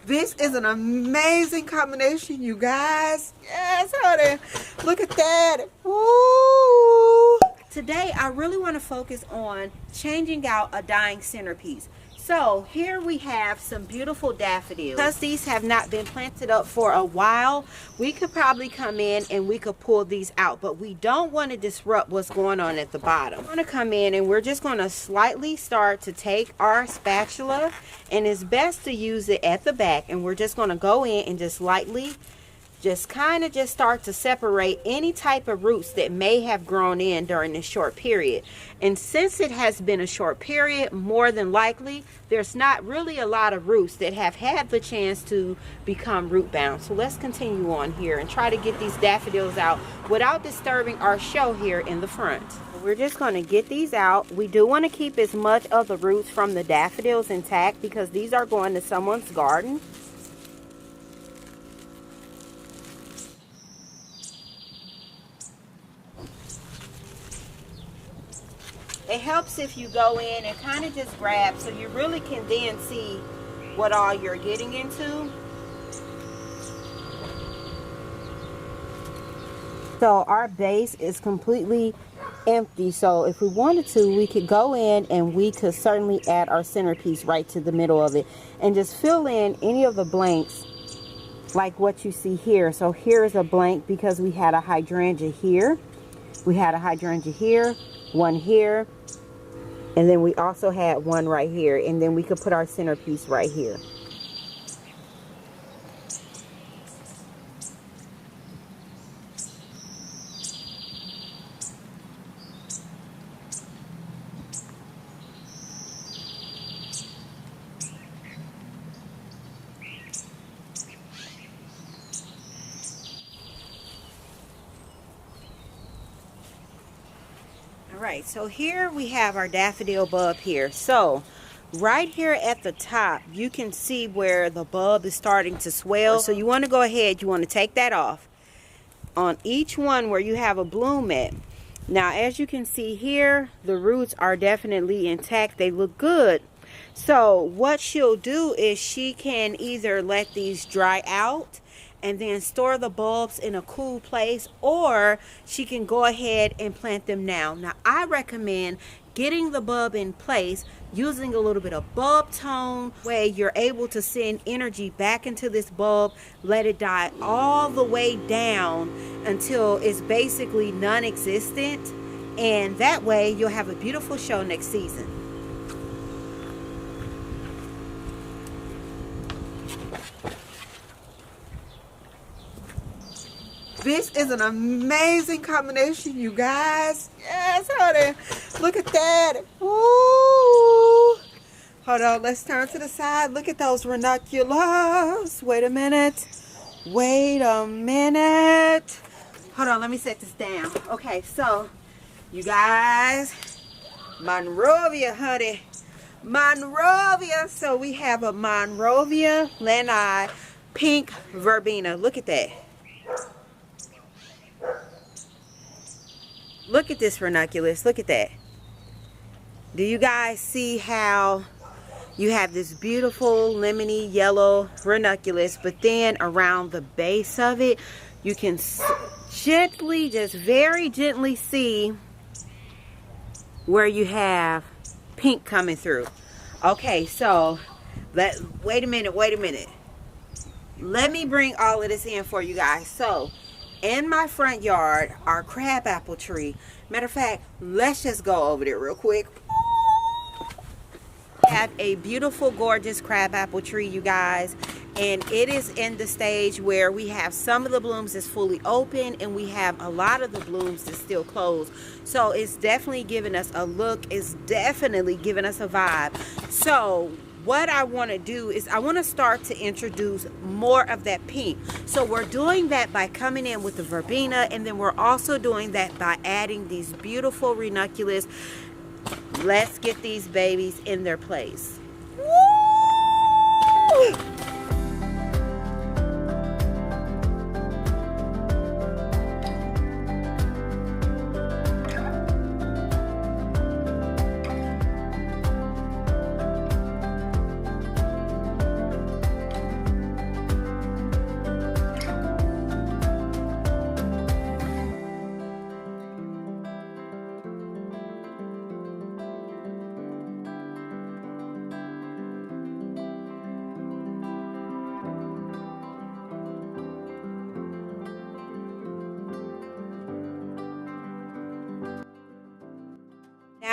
This is an amazing combination, you guys. Yes, honey. Look at that. Woo! Today, I really want to focus on changing out a dying centerpiece. So here we have some beautiful daffodils. Because these have not been planted up for a while, we could probably come in and we could pull these out, but we don't want to disrupt what's going on at the bottom. I'm going to come in and we're just going to slightly start to take our spatula, and it's best to use it at the back, and we're just going to go in and just lightly kind of start to separate any type of roots that may have grown in during this short period. And since it has been a short period, more than likely there's not really a lot of roots that have had the chance to become root bound. So let's continue on here and try to get these daffodils out without disturbing our show here in the front. We're just going to get these out. We do want to keep as much of the roots from the daffodils intact because these are going to someone's garden. It helps if you go in and kind of just grab so you really can then see what all you're getting into. So our base is completely empty, so if we wanted to, we could go in and we could certainly add our centerpiece right to the middle of it and just fill in any of the blanks like what you see here. So here's a blank because we had a hydrangea here, we had a hydrangea here, one here, and then we also had one right here, and then we could put our centerpiece right here. Alright, so here we have our daffodil bulb here. So right here at the top, you can see where the bulb is starting to swell. So you want to go ahead, you want to take that off on each one where you have a bloom at. Now as you can see here, the roots are definitely intact. They look good. So what she'll do is she can either let these dry out and then store the bulbs in a cool place, or she can go ahead and plant them now. Now I recommend getting the bulb in place using a little bit of bulb tone, where you're able to send energy back into this bulb, let it die all the way down until it's basically non-existent, and that way you'll have a beautiful show next season. This is an amazing combination, you guys. Yes, honey. Look at that. Woo! Hold on, let's turn to the side. Look at those ranunculus. Wait a minute. Wait a minute. Hold on, let me set this down. Okay, so, you guys, Monrovia, honey. Monrovia. So we have a Monrovia Lanai pink verbena. Look at that. Look at this ranunculus. Look at that. Do you guys see how you have this beautiful lemony yellow ranunculus, but then around the base of it, you can gently, just very gently see where you have pink coming through. Okay, so wait a minute. Let me bring all of this in for you guys. So in my front yard, our crabapple tree. Matter of fact, let's just go over there real quick. I have a beautiful, gorgeous crabapple tree, you guys. And it is in the stage where we have some of the blooms that's fully open and we have a lot of the blooms that's still closed. So it's definitely giving us a look. It's definitely giving us a vibe. So what I want to do is I want to start to introduce more of that pink. So we're doing that by coming in with the verbena, and then we're also doing that by adding these beautiful ranunculus. Let's get these babies in their place. Woo!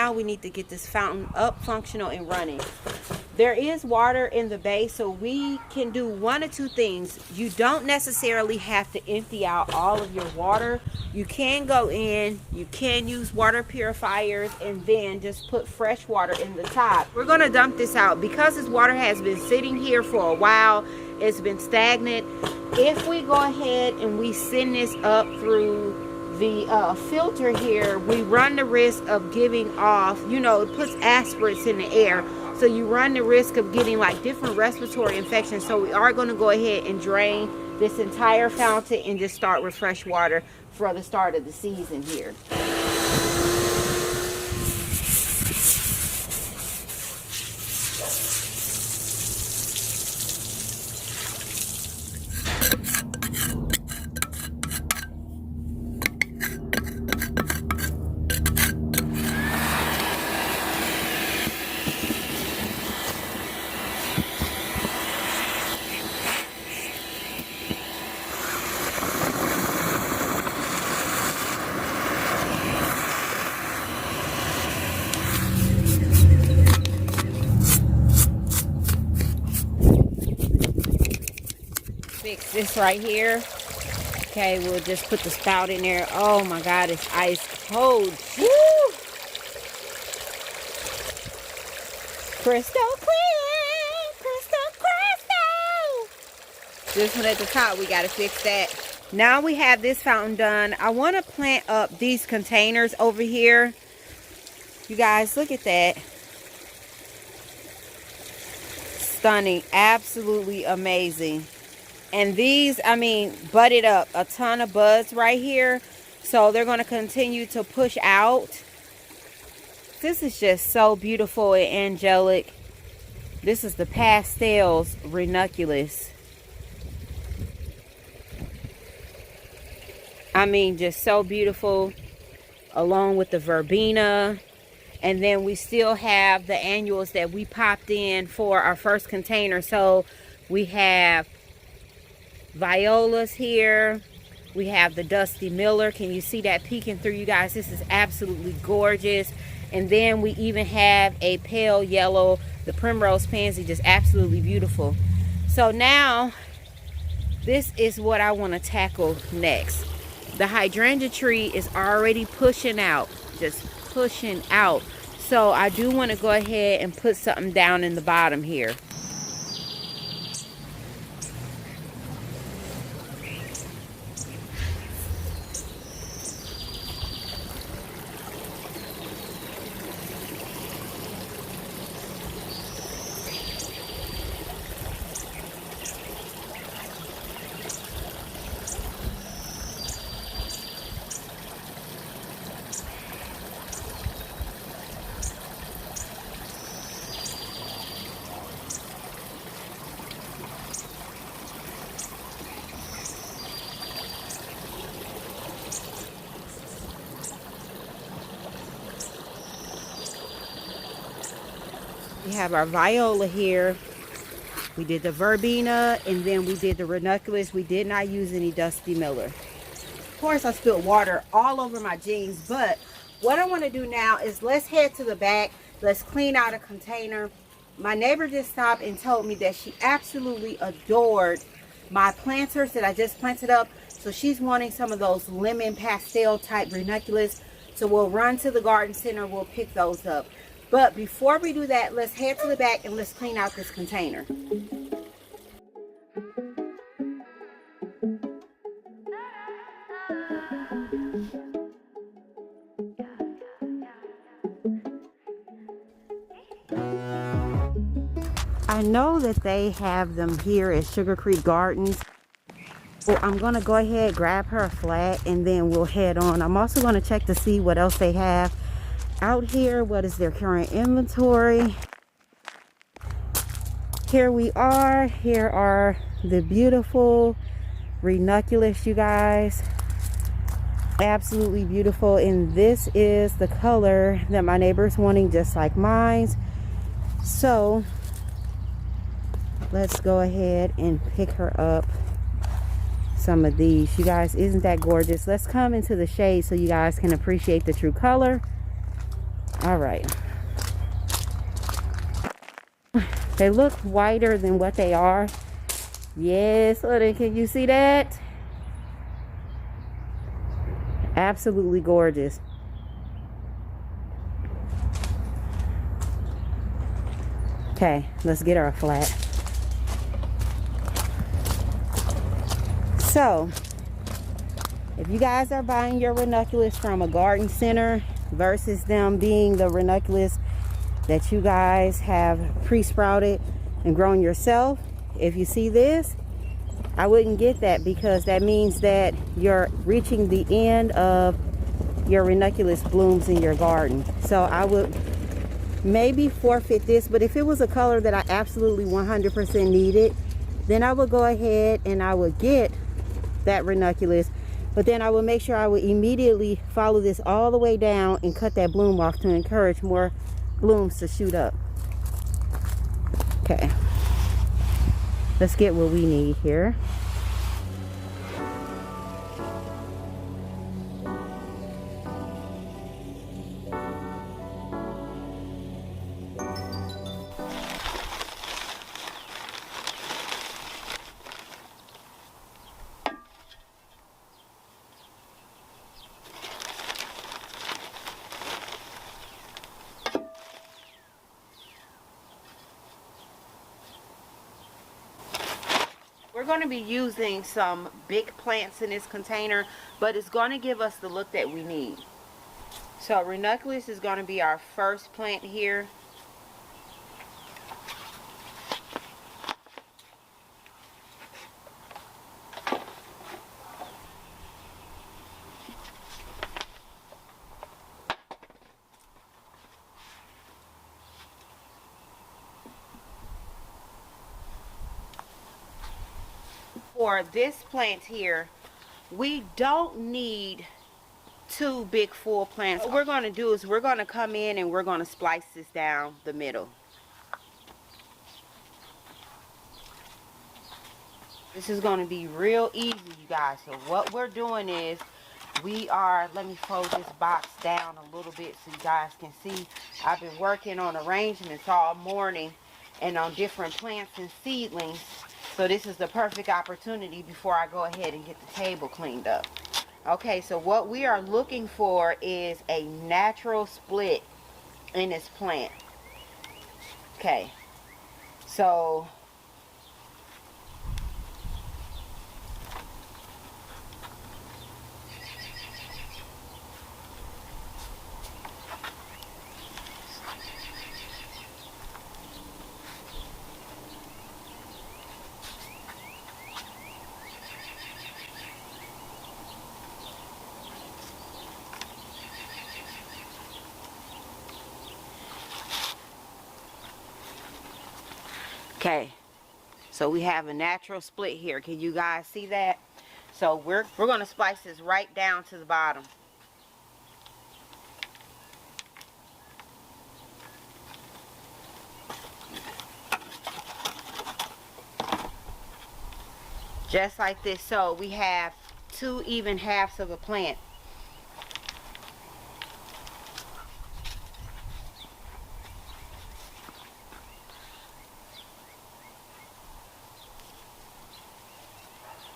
now we need to get this fountain up, functional and running. There is water in the base, so we can do one or two things. You don't necessarily have to empty out all of your water. You can go in, you can use water purifiers, and then just put fresh water in the top. We're going to dump this out because this water has been sitting here for a while. It's been stagnant. If we go ahead and we send this up through the filter here, we run the risk of giving off, you know, it puts aspirates in the air. So you run the risk of getting like different respiratory infections. So we are going to go ahead and drain this entire fountain and just start with fresh water for the start of the season here. Fix this right here. Okay, we'll just put the spout in there. Oh my God, it's ice cold. Woo! Crystal clear, crystal. This one at the top, we got to fix that. Now we have this fountain done. I want to plant up these containers over here. You guys, look at that. Stunning, absolutely amazing. And these, I mean, budded up, a ton of buds right here. So they're going to continue to push out. This is just so beautiful and angelic. This is the Pastels Ranunculus. I mean, just so beautiful, along with the Verbena. And then we still have the annuals that we popped in for our first container. So we have Violas here. We have the Dusty Miller. Can you see that peeking through, you guys? This is absolutely gorgeous. And then we even have a pale yellow, the Primrose Pansy, just absolutely beautiful. So now this is what I want to tackle next. The hydrangea tree is already pushing out, just pushing out. So I do want to go ahead and put something down in the bottom here. We have our Viola here. We did the Verbena, and then we did the Ranunculus. We did not use any Dusty Miller. Of course, I spilled water all over my jeans, but what I want to do now is let's head to the back. Let's clean out a container. My neighbor just stopped and told me that she absolutely adored my planters that I just planted up. So she's wanting some of those lemon pastel type Ranunculus. So we'll run to the garden center. We'll pick those up. But before we do that, let's head to the back and let's clean out this container. I know that they have them here at Sugar Creek Gardens. So I'm going to go ahead, grab her a flat, and then we'll head on. I'm also going to check to see what else they have out here. What is their current inventory? Here we are. Here are the beautiful Ranunculus, you guys. Absolutely beautiful. And this is the color that my neighbor's wanting, just like mine. So let's go ahead and pick her up some of these. You guys, isn't that gorgeous? Let's come into the shade so you guys can appreciate the true color. All right. They look whiter than what they are. Yes, honey, can you see that? Absolutely gorgeous. Okay, let's get our flat. So, if you guys are buying your ranunculus from a garden center versus them being the ranunculus that you guys have pre-sprouted and grown yourself, if you see this, I wouldn't get that, because that means that you're reaching the end of your ranunculus blooms in your garden. So I would maybe forfeit this, but if it was a color that I absolutely 100% needed, then I would go ahead and I would get that ranunculus. But then I would make sure I would immediately follow this all the way down and cut that bloom off to encourage more blooms to shoot up. Okay, let's get what we need here. We're going to be using some big plants in this container, but it's going to give us the look that we need. So ranunculus is going to be our first plant here. For this plant here, we don't need two big full plants. What we're going to do is we're going to come in and we're going to splice this down the middle. This is going to be real easy, you guys. So what we're doing is let me fold this box down a little bit so you guys can see. I've been working on arrangements all morning and on different plants and seedlings. So this is the perfect opportunity before I go ahead and get the table cleaned up. Okay, so what we are looking for is a natural split in this plant. Okay, so okay, so we have a natural split here. Can you guys see that? So we're going to splice this right down to the bottom. Just like this. So we have 2 even halves of a plant.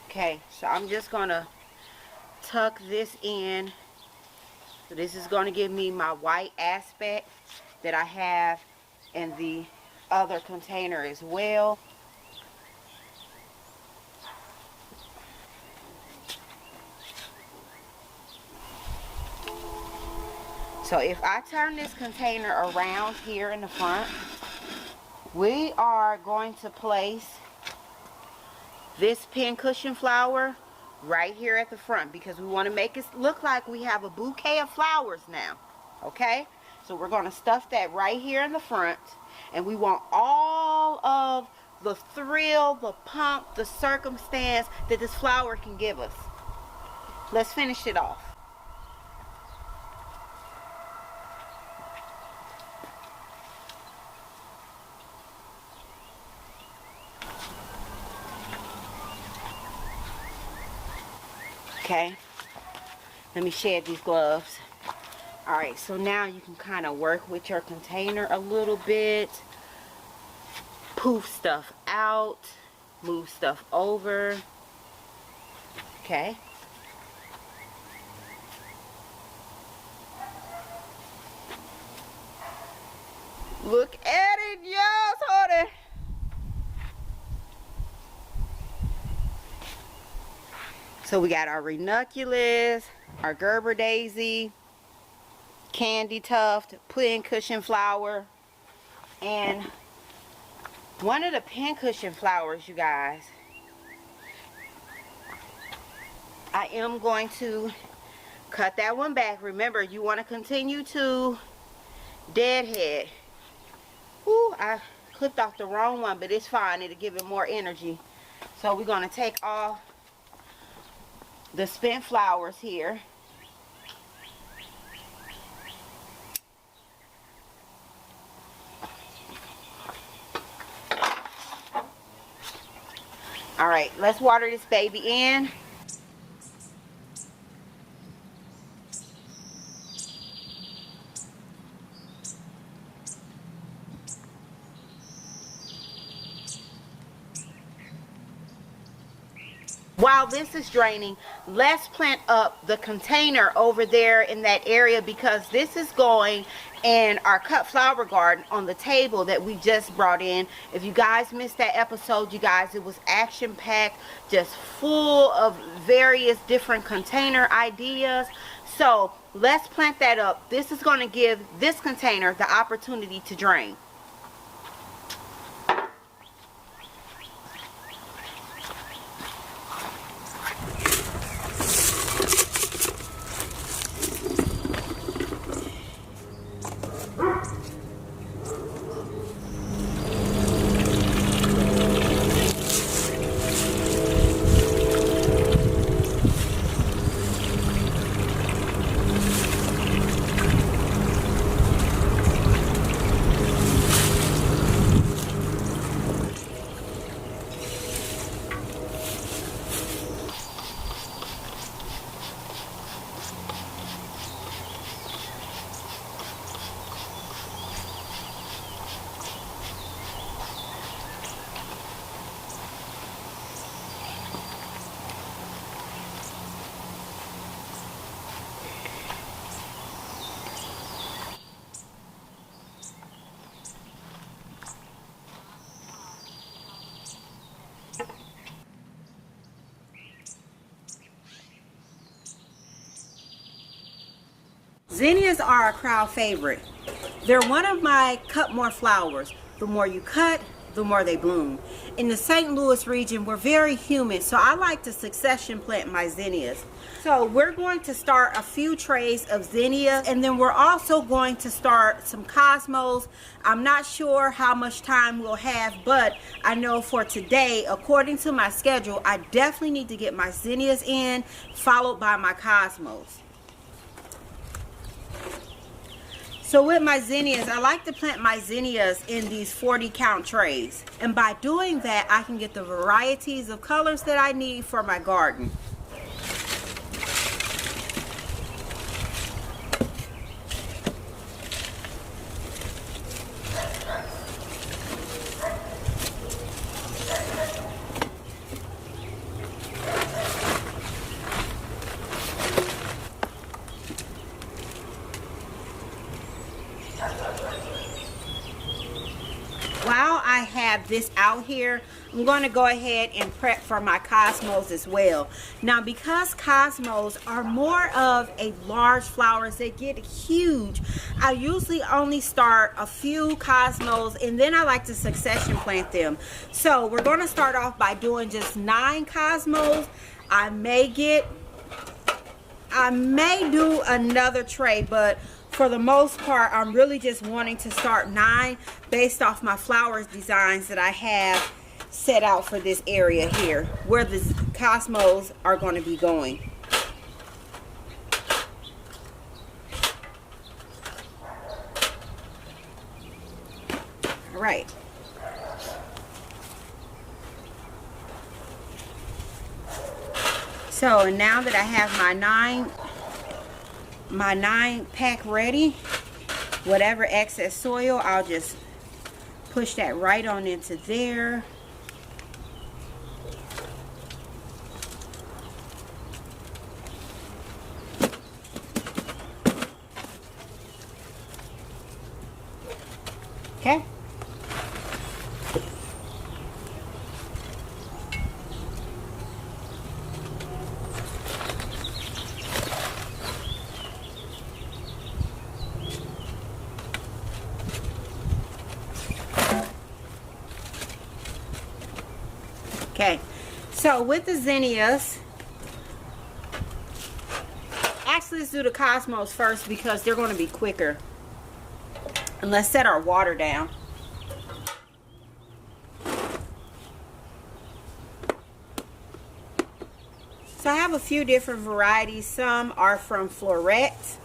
Okay, so I'm just going to tuck this in. So this is going to give me my white aspect that I have in the other container as well. So if I turn this container around here in the front, we are going to place this pincushion flower right here at the front, because we want to make it look like we have a bouquet of flowers now. Okay, so we're going to stuff that right here in the front, and we want all of the thrill, the pump, the circumstance that this flower can give us. Let's finish it off. Okay, let me shed these gloves. All right, so now you can kind of work with your container a little bit. Poof stuff out, move stuff over. Okay. Look at it, yes, honey. So we got our Ranunculus, our Gerber Daisy, Candy Tuft, Pincushion Flower, and one of the Pincushion Flowers, you guys. I am going to cut that one back. Remember, you want to continue to deadhead. Ooh, I clipped off the wrong one, but it's fine. It'll give it more energy. So we're going to take off the spent flowers here. All right, let's water this baby in. While this is draining, let's plant up the container over there in that area, because this is going in our cut flower garden on the table that we just brought in. If you guys missed that episode, you guys, it was action-packed, just full of various different container ideas. So let's plant that up. This is going to give this container the opportunity to drain. Zinnias are a crowd favorite. They're one of my cut more flowers. The more you cut, the more they bloom. In the St. Louis region, we're very humid, so I like to succession plant my zinnias. So we're going to start a few trays of zinnias, and then we're also going to start some cosmos. I'm not sure how much time we'll have, but I know for today, according to my schedule, I definitely need to get my zinnias in, followed by my cosmos. So with my zinnias, I like to plant my zinnias in these 40 count trays. And by doing that, I can get the varieties of colors that I need for my garden. While I have this out here, I'm going to go ahead and prep for my cosmos as well. Now, because cosmos are more of a large flowers, they get huge, I usually only start a few cosmos and then I like to succession plant them. So we're going to start off by doing just 9 cosmos. I may do another tray, but for the most part, I'm really just wanting to start 9 based off my flowers designs that I have set out for this area here, where the cosmos are going to be going. All right. So now that I have my my 9-pack ready. Whatever excess soil, I'll just push that right on into there. Okay. Okay, so with the zinnias, actually let's do the cosmos first because they're going to be quicker. And let's set our water down. So I have a few different varieties. Some are from Floret,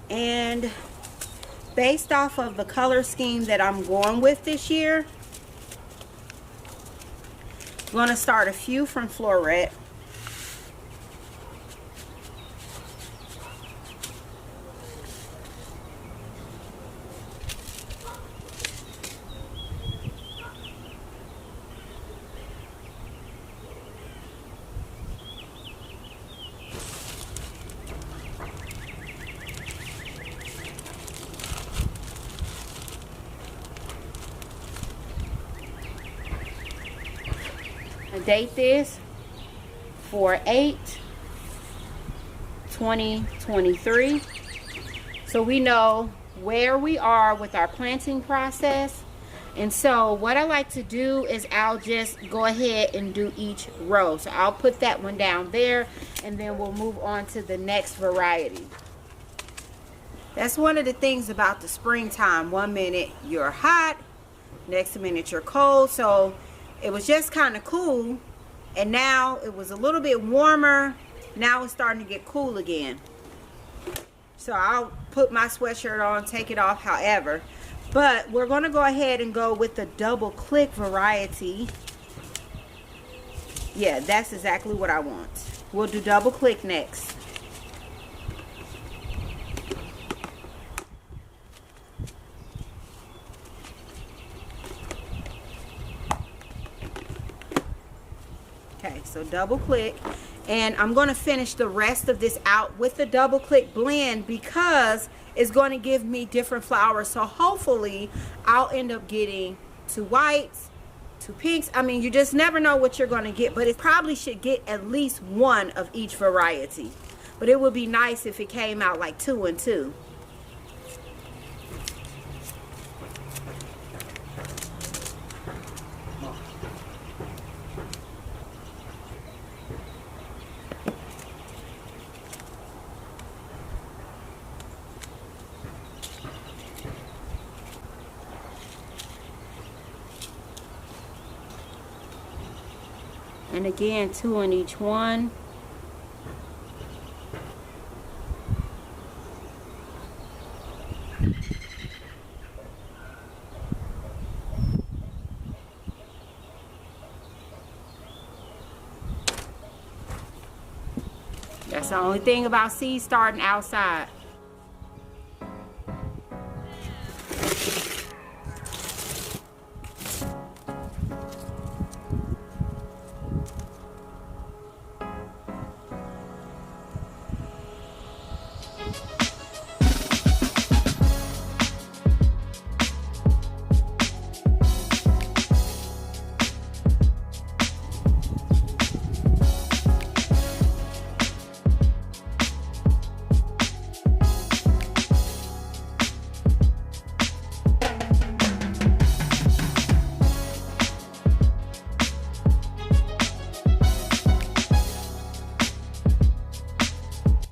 and based off of the color scheme that I'm going with this year, I'm going to start a few from Floret. Date this for 8/20/23, so we know where we are with our planting process. And so what I like to do is I'll just go ahead and do each row. So I'll put that one down there, and then we'll move on to the next variety. That's one of the things about the springtime. One minute you're hot, next minute you're cold. So it was just kind of cool, and now it was a little bit warmer. Now it's starting to get cool again. So I'll put my sweatshirt on, take it off however. But we're going to go ahead and go with the double click variety. Yeah, that's exactly what I want. We'll do double click next. Okay, so double click, and I'm going to finish the rest of this out with the double click blend because it's going to give me different flowers. So hopefully I'll end up getting 2 whites, 2 pinks. I mean, you just never know what you're going to get, but it probably should get at least 1 of each variety. But it would be nice if it came out like 2 and 2. And again, 2 in each one. That's the only thing about seeds starting outside.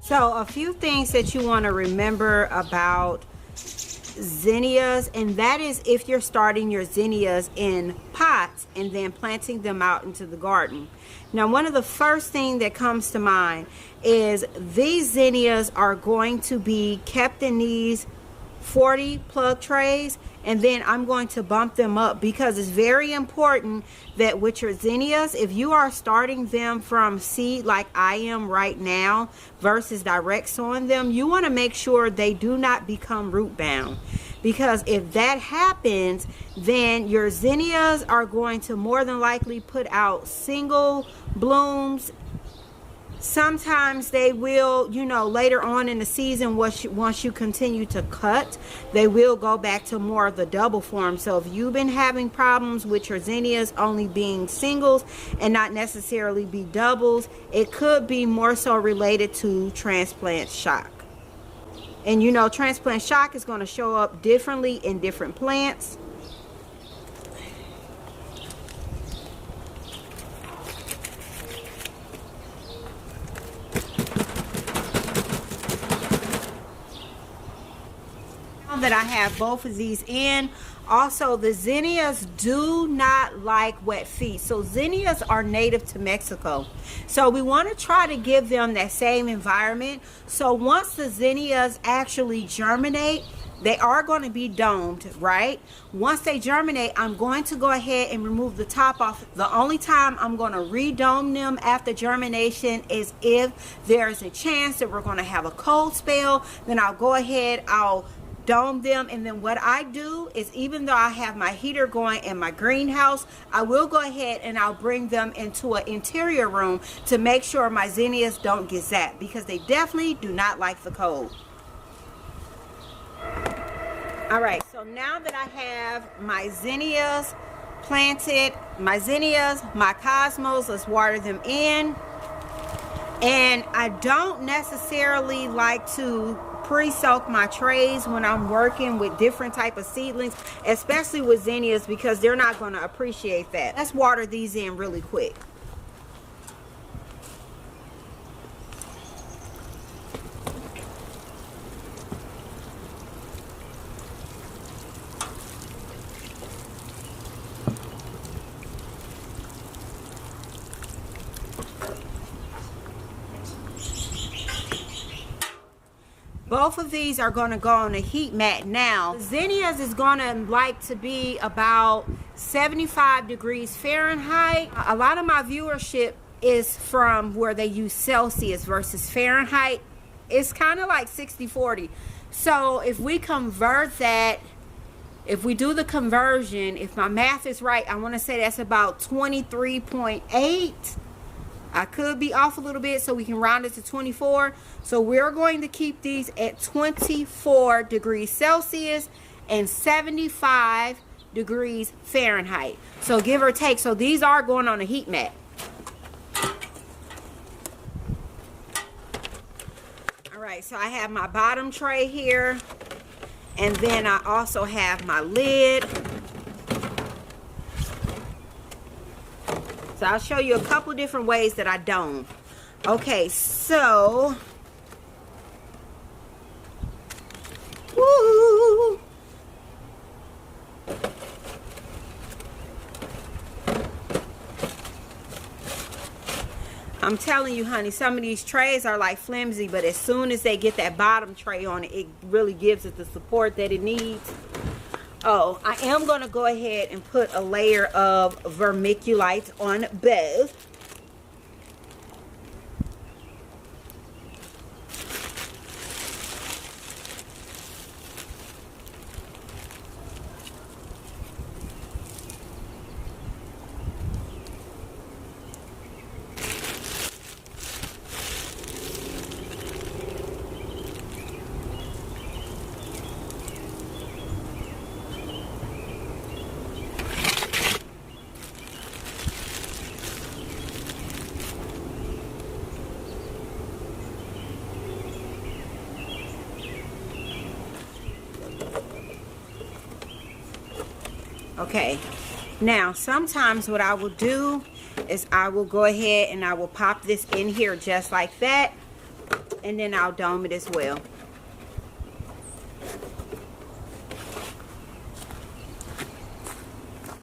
So a few things that you want to remember about zinnias, and that is if you're starting your zinnias in pots and then planting them out into the garden. Now, one of the first things that comes to mind is these zinnias are going to be kept in these 40 plug trays, and then I'm going to bump them up, because it's very important that with your zinnias, if you are starting them from seed like I am right now versus direct sowing them, you want to make sure they do not become root bound, because if that happens, then your zinnias are going to more than likely put out single blooms. Sometimes they will, you know, later on in the season, once you continue to cut, they will go back to more of the double form. So if you've been having problems with your zinnias only being singles and not necessarily be doubles, it could be more so related to transplant shock. And you know, transplant shock is going to show up differently in different plants. That I have both of these in. Also, the zinnias do not like wet feet. So zinnias are native to Mexico. So we want to try to give them that same environment. So once the zinnias actually germinate, they are going to be domed, right? Once they germinate, I'm going to go ahead and remove the top off. The only time I'm going to redome them after germination is if there's a chance that we're going to have a cold spell. Then I'll go ahead, I'll dome them, and then what I do is, even though I have my heater going in my greenhouse, I will go ahead and I'll bring them into an interior room to make sure my zinnias don't get zapped, because they definitely do not like the cold. All right, so now that I have my zinnias planted, my cosmos, let's water them in. And I don't necessarily like to pre-soak my trays when I'm working with different type of seedlings, especially with zinnias, because they're not going to appreciate that. Let's water these in really quick. Both of these are going to go on a heat mat. Now, zinnias is going to like to be about 75 degrees Fahrenheit. A lot of my viewership is from where they use Celsius versus Fahrenheit. It's kind of like 60-40. So if we convert that, if we do the conversion, if my math is right, I want to say that's about 23.8. I could be off a little bit, so we can round it to 24. So we're going to keep these at 24 degrees Celsius and 75 degrees Fahrenheit. So give or take. So these are going on a heat mat. All right, so I have my bottom tray here, and then I also have my lid. So I'll show you a couple different ways that I dome. Okay, so woo, I'm telling you, honey, some of these trays are like flimsy, but as soon as they get that bottom tray on it, it really gives it the support that it needs. Oh, I am going to go ahead and put a layer of vermiculite on both. Okay, now sometimes what I will do is I will go ahead and I will pop this in here just like that, and then I'll dome it as well.